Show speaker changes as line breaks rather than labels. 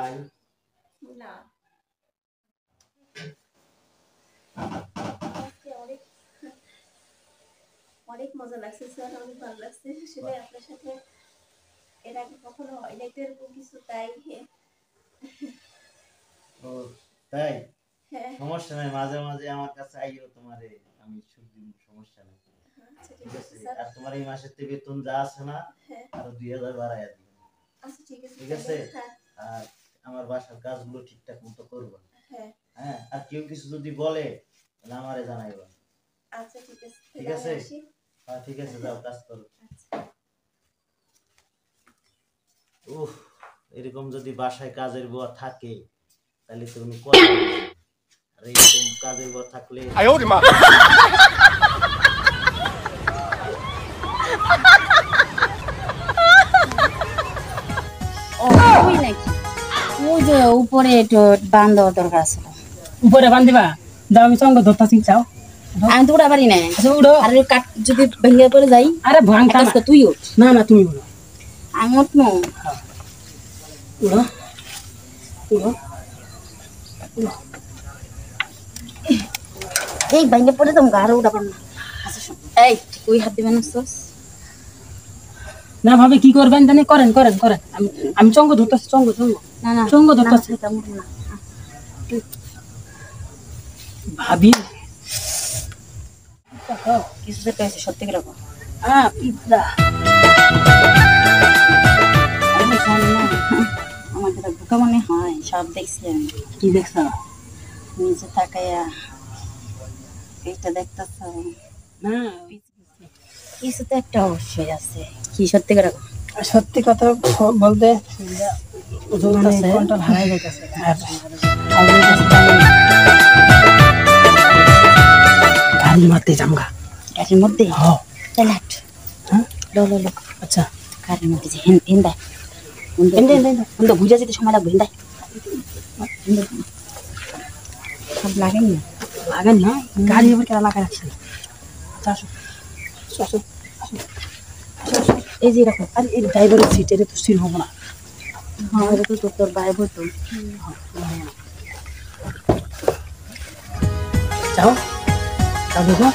I
না অনেক অনেক মজা লাগছে স্যার, অনেক ভালো লাগছে আসলে আপনার সাথে এর আগে কখনো হয় না এরকম কিছু, তাই
ও তাই
হ্যাঁ
সমস্যা নাই, মাঝে মাঝে আমার কাছে আইও, তোমারে আমি সুখ দিব, সমস্যা নাই।
আচ্ছা
ঠিক আছে,
স্যার।
আর তোমার এই মাসের থেকে বেতন যা আছে না
হ্যাঁ
আরো 2000 বাড়াইয়া দিও।
আচ্ছা ঠিক আছে
ঠিক আছে,
হ্যাঁ
আর আমার বাসার কাজগুলো ঠিকঠাক মতো করবা।
হ্যাঁ
হ্যাঁ, আর কেউ কিছু যদি বলে তাহলে আমারে জানাইবা।
আচ্ছা ঠিক আছে
ঠিক আছে, হ্যাঁ ঠিক আছে, যাও কাজ করো।
আচ্ছা
উফ, এরকম যদি বাসায় কাজের বুয়া থাকে তাহলে তো কোনো কথা নেই। আর এরকম কাজের বুয়া থাকলে
ও ওই নাকি ওই যে উপরে একটু বান দেওয়ার দরকার ছিল।
উপরে বান দিবা, দাও আমি সঙ্গ ধরতাছি, চাও
আমি তো উড়া পারি না।
উড়ো।
আর কাঠ যদি ভেঙে পড়ে যাই,
আরে ভাঙতা না,
তুই উঠ।
না না তুমি উড়ো,
আমি উঠবো।
উড়ো উড়ো।
এই ভেঙে পড়ে তো আরো উঠা পারবো না। আচ্ছা শোন, এই তুই হাত দিবেন না?
না ভাবে কি করবেন জানি, করেন করেন করেন, আমি চঙ্গ ধরতাছি, চঙ্গ চঙ্গ
না না
চঙ্গ ধরতাছি। ভাবি
কিছু যে পেয়েছে সত্যি করে বল।
পিঁপড়া
আমার যেটা বোকা মনে হয়, সব দেখছি আমি।
কি দেখছ?
নিচে তাকাইয়া এইটা দেখতেছ
না
কিছু তো একটা অবশ্যই আছে। কি সত্যি করে বল।
সত্যি কথা বলতে কন্ট্রোল হারাই যাইতেছে। গাড়ি মারতে জামগা
গাড়ির মধ্যে তাহলে হাট।
হ্যাঁ
লো লো লো।
আচ্ছা
গাড়ির মধ্যে যে হিন্দায় হিন্দা বুঝা যেতে সময় লাগবে। হিন্দায় সব লাগেনি না,
লাগান না, গাড়ি এবার কেন লাগা রাখছি। আসো আসো
এই যে এরকম।
আর এই ড্রাইভারের সিট, এটা তো সিট হবো না।
হ্যাঁ এটা তো তোর বাইব তো।
যাও দেখো